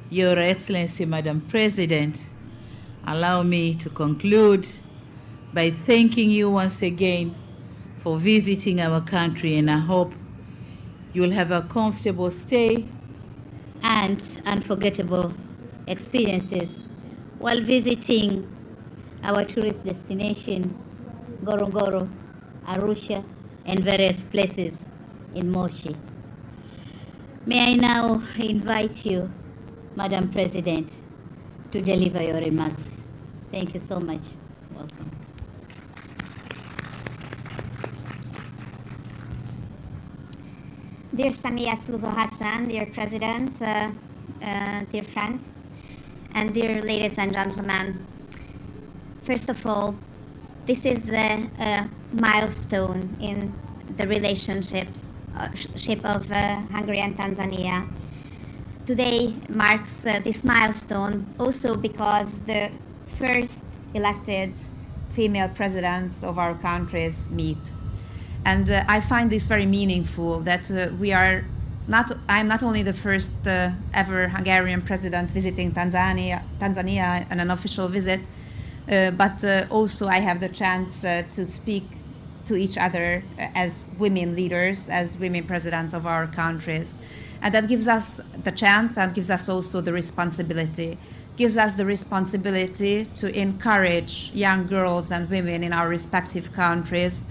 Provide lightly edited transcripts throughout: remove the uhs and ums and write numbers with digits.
Your Excellency, Madam President, allow me to conclude by thanking you once again for visiting our country, and I hope you'll have a comfortable stay and unforgettable experiences while visiting our tourist destination, Ngorongoro, Arusha, and various places in Moshi. May I now invite you, Madam President, to deliver your remarks. Thank you so much. Welcome. Dear Samia Suluhu Hassan, dear President, dear friends, and dear ladies and gentlemen, first of all, this is a milestone in the relationship of Hungary and Tanzania. Today marks this milestone also because the first elected female presidents of our countries meet. And I find this very meaningful that I'm not only the first ever Hungarian president visiting Tanzania on an official visit, but also I have the chance to speak to each other as women leaders, as women presidents of our countries. And that gives us the chance and gives us also the responsibility. Gives us the responsibility to encourage young girls and women in our respective countries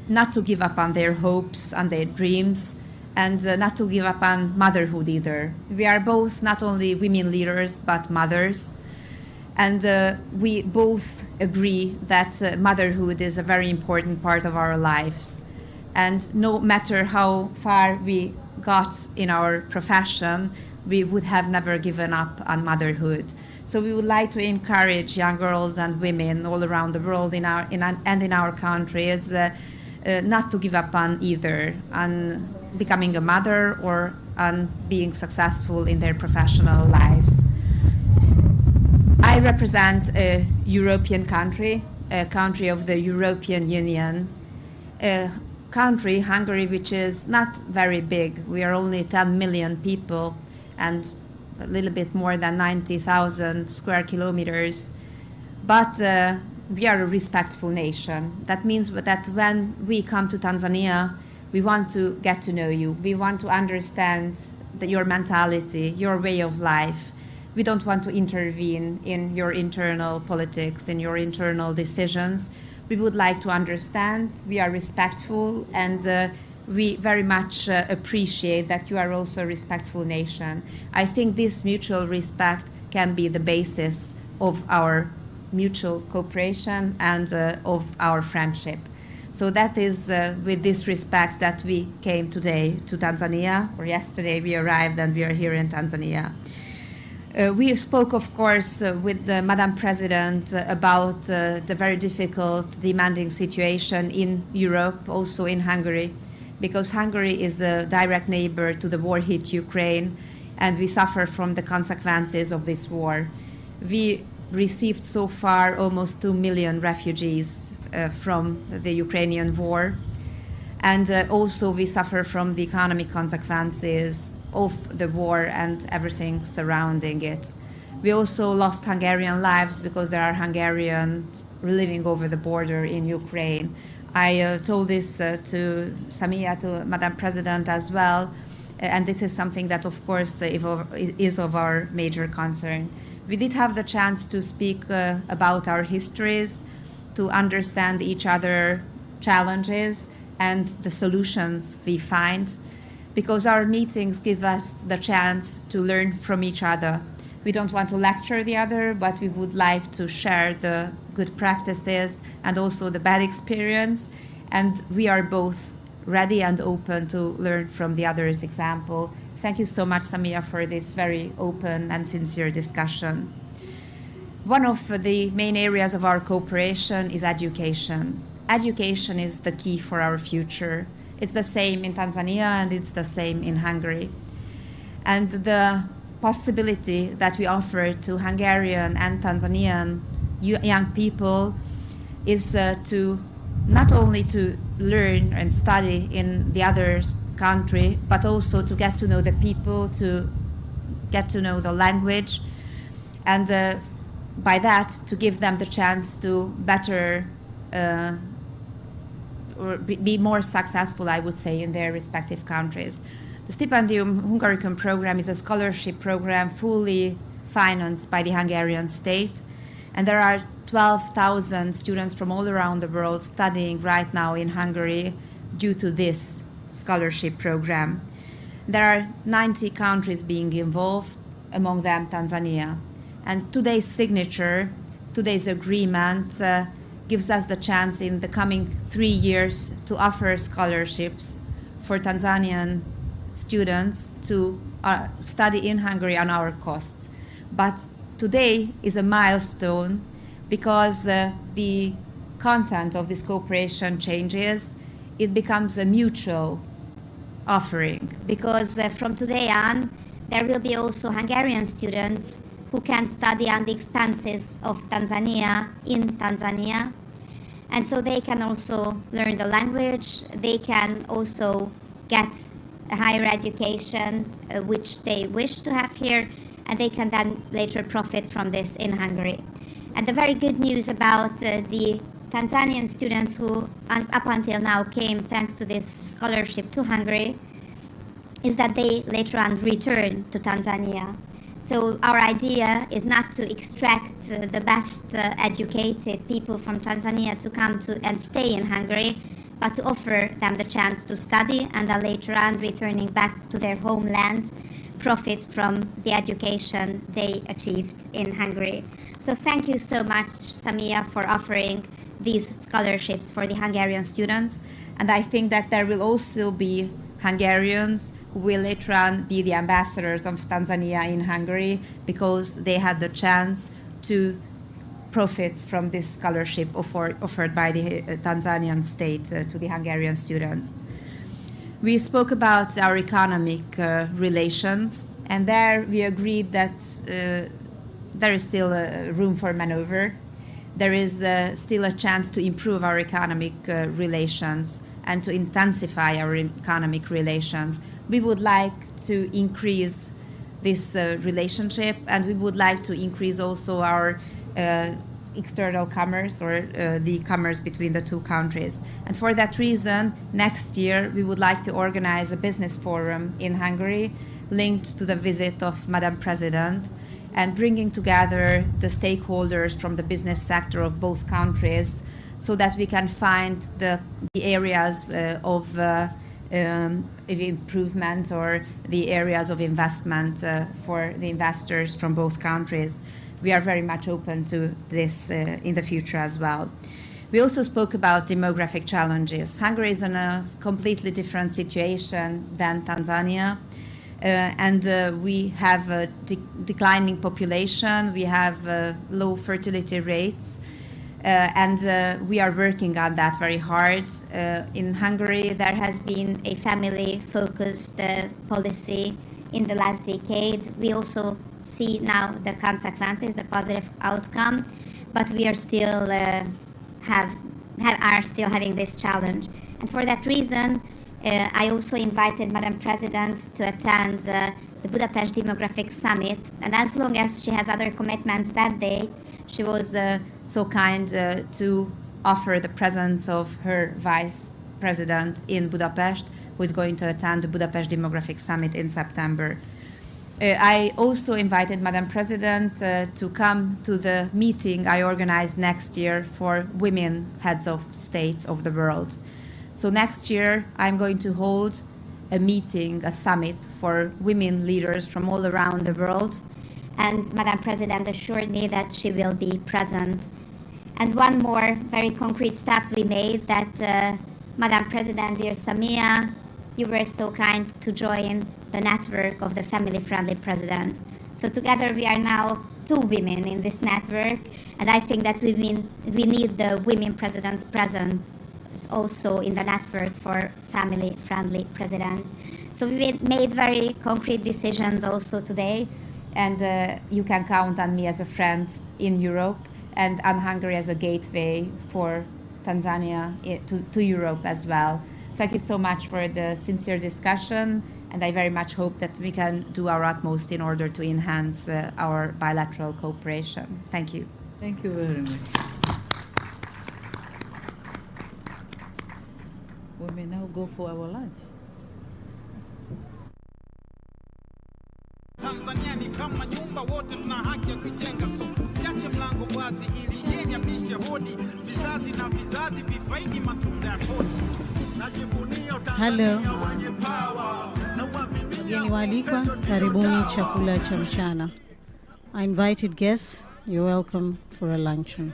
not to give up on their hopes and their dreams, and not to give up on motherhood either. We are both not only women leaders, but mothers. And we both agree that motherhood is a very important part of our lives. And no matter how far we got in our profession, we would have never given up on motherhood. So we would like to encourage young girls and women all around the world in our countries not to give up on either, on becoming a mother or on being successful in their professional lives. I represent a European country, a country of the European Union, a country, Hungary, which is not very big. We are only 10 million people and a little bit more than 90,000 square kilometers. But we are a respectful nation. That means that when we come to Tanzania, we want to get to know you. We want to understand your mentality, your way of life. We don't want to intervene in your internal politics, in your internal decisions. We would like to understand. We are respectful, and we very much appreciate that you are also a respectful nation. I think this mutual respect can be the basis of our mutual cooperation and of our friendship. So that is with this respect that we came today to Tanzania, or yesterday we arrived and we are here in Tanzania. We spoke, of course, with the Madam President about the very difficult, demanding situation in Europe, also in Hungary, because Hungary is a direct neighbor to the war-hit Ukraine, and we suffer from the consequences of this war. We received so far almost 2 million refugees from the Ukrainian war. And also we suffer from the economic consequences of the war and everything surrounding it. We also lost Hungarian lives because there are Hungarians living over the border in Ukraine. I told this to Samia, to Madam President as well, and this is something that of course is of our major concern. We did have the chance to speak about our histories, to understand each other's challenges and the solutions we find, because our meetings give us the chance to learn from each other. We don't want to lecture the other, but we would like to share the good practices and also the bad experience. And we are both ready and open to learn from the other's example. Thank you so much, Samia, for this very open and sincere discussion. One of the main areas of our cooperation is education. Education is the key for our future. It's the same in Tanzania and it's the same in Hungary. And the possibility that we offer to Hungarian and Tanzanian young people is to not only to learn and study in the other country, but also to get to know the people, to get to know the language, and by that to give them the chance to better or be more successful, I would say, in their respective countries. The Stipendium Hungaricum program is a scholarship program fully financed by the Hungarian state, and there are 12,000 students from all around the world studying right now in Hungary due to this scholarship program. There are 90 countries being involved, among them Tanzania. And today's signature, today's agreement, gives us the chance in the coming 3 years to offer scholarships for Tanzanian students to study in Hungary on our costs. But today is a milestone because the content of this cooperation changes. It becomes a mutual offering, because from today on there will be also Hungarian students who can study on the expenses of Tanzania in Tanzania, and so they can also learn the language, they can also get a higher education which they wish to have here, and they can then later profit from this in Hungary. And the very good news about the Tanzanian students who up until now came thanks to this scholarship to Hungary is that they later on return to Tanzania. So our idea is not to extract the best educated people from Tanzania to come to and stay in Hungary, but to offer them the chance to study and then later on returning back to their homeland, profit from the education they achieved in Hungary. So thank you so much, Samia, for offering these scholarships for the Hungarian students. And I think that there will also be Hungarians who will later on be the ambassadors of Tanzania in Hungary, because they had the chance to profit from this scholarship offered by the Tanzanian state to the Hungarian students. We spoke about our economic relations, and there we agreed that there is still room for maneuver. There is still a chance to improve our economic relations and to intensify our economic relations. We would like to increase this relationship, and we would like to increase also our external commerce, or the commerce between the two countries. And for that reason, next year we would like to organize a business forum in Hungary linked to the visit of Madam President, and bringing together the stakeholders from the business sector of both countries, so that we can find the areas of improvement, or the areas of investment for the investors from both countries. We are very much open to this in the future as well. We also spoke about demographic challenges. Hungary is in a completely different situation than Tanzania. And we have a declining population, we have low fertility rates, and we are working on that very hard. In Hungary, there has been a family-focused policy in the last decade. We also see now the consequences, the positive outcome, but we are still are still having this challenge. And for that reason, I also invited Madam President to attend the Budapest Demographic Summit, and as long as she has other commitments that day, she was so kind to offer the presence of her Vice President in Budapest, who is going to attend the Budapest Demographic Summit in September. I also invited Madam President to come to the meeting I organized next year for women heads of states of the world. So next year, I'm going to hold a meeting, a summit for women leaders from all around the world. And Madam President assured me that she will be present. And one more very concrete step we made, that Madam President, dear Samia, you were so kind to join the network of the family-friendly presidents. So together we are now 2 women in this network, and I think that we need the women presidents present also in the network for family-friendly presidents. So we made very concrete decisions also today, and you can count on me as a friend in Europe, and on Hungary as a gateway for Tanzania to Europe as well. Thank you so much for the sincere discussion, And I very much hope that we can do our utmost in order to enhance our bilateral cooperation. Thank you. Thank you very much. We may now go for our lunch. Tanzania ni kama nyumba, wote tuna haki ya kujenga, so siache mlango wazi ili mgeni abishe hodi, vizazi na vizazi vifaidi matunda ya kodi. Hello. Wageni waalikwa, karibuni chakula cha mchana. I invited guests, you're welcome for a luncheon.